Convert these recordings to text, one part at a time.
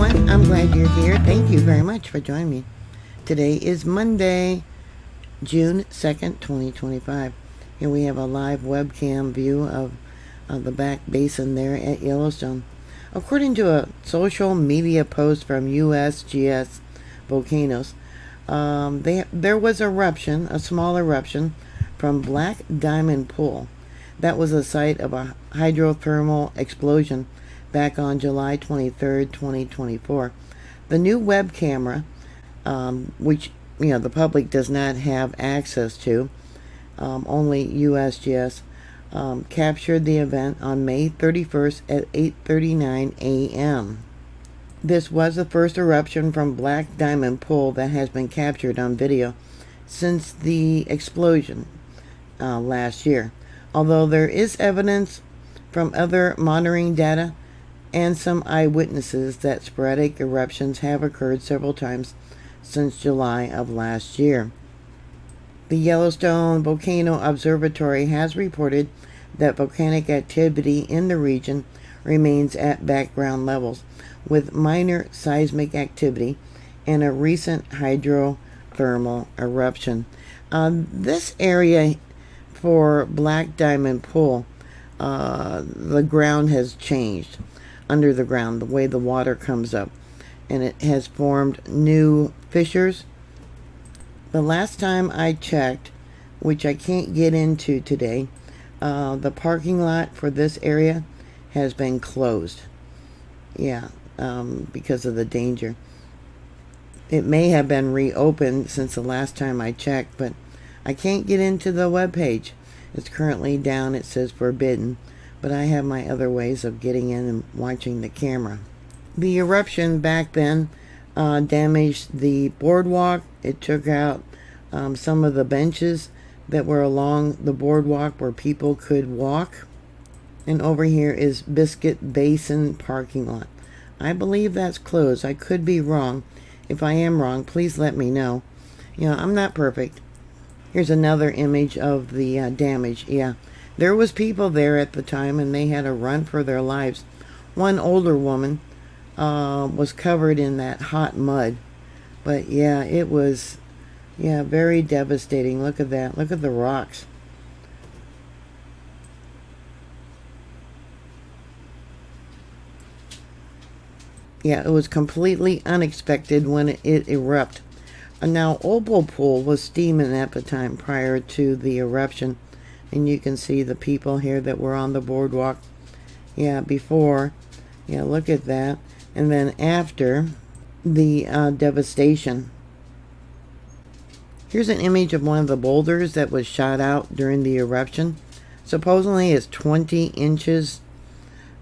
everyone. I'm glad you're here. Thank you very much for joining me. Today is Monday, June 2nd, 2025. Here we have a live webcam view of the back basin there at Yellowstone. According to a social media post from USGS Volcanoes, there was eruption, a small eruption from Black Diamond Pool. That was the site of a hydrothermal explosion back on July 23rd, 2024. The new web camera, which the public does not have access to, only USGS, captured the event on May 31st at 8:39 a.m. This was the first eruption from Black Diamond Pool that has been captured on video since the explosion last year. Although there is evidence from other monitoring data and some eyewitnesses that sporadic eruptions have occurred several times since July of last year. The Yellowstone Volcano Observatory has reported that volcanic activity in the region remains at background levels, with minor seismic activity and a recent hydrothermal eruption. This area for Black Diamond Pool, the ground has changed under the ground, the way the water comes up, and it has formed new fissures. The last time I checked, which I can't get into today, the parking lot for this area has been closed. Because of the danger. It may have been reopened since the last time I checked, but I can't get into the webpage. It's currently down. It says forbidden, but I have my other ways of getting in and watching the camera. The eruption back then damaged the boardwalk. It took out some of the benches that were along the boardwalk where people could walk. And over here is Biscuit Basin parking lot. I believe that's closed. I could be wrong. If I am wrong, please let me know. I'm not perfect. Here's another image of the damage. There was people there at the time, and they had to run for their lives. One older woman was covered in that hot mud. But it was very devastating. Look at that. Look at the rocks. It was completely unexpected when it erupted. Now, Opal Pool was steaming at the time prior to the eruption. And you can see the people here that were on the boardwalk. Before. Look at that. And then after the devastation. Here's an image of one of the boulders that was shot out during the eruption. Supposedly it's 20 inches.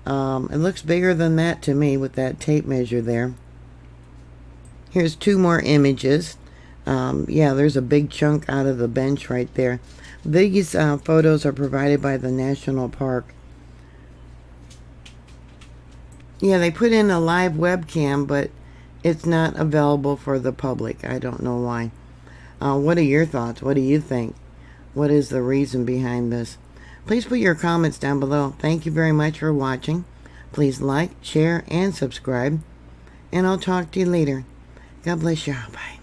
It looks bigger than that to me with that tape measure there. Here's two more images. There's a big chunk out of the bench right there. These photos are provided by the National Park. They put in a live webcam, but it's not available for the public. I don't know why. What are your thoughts? What do you think? What is the reason behind this? Please put your comments down below. Thank you very much for watching. Please like, share, and subscribe. And I'll talk to you later. God bless you. Bye.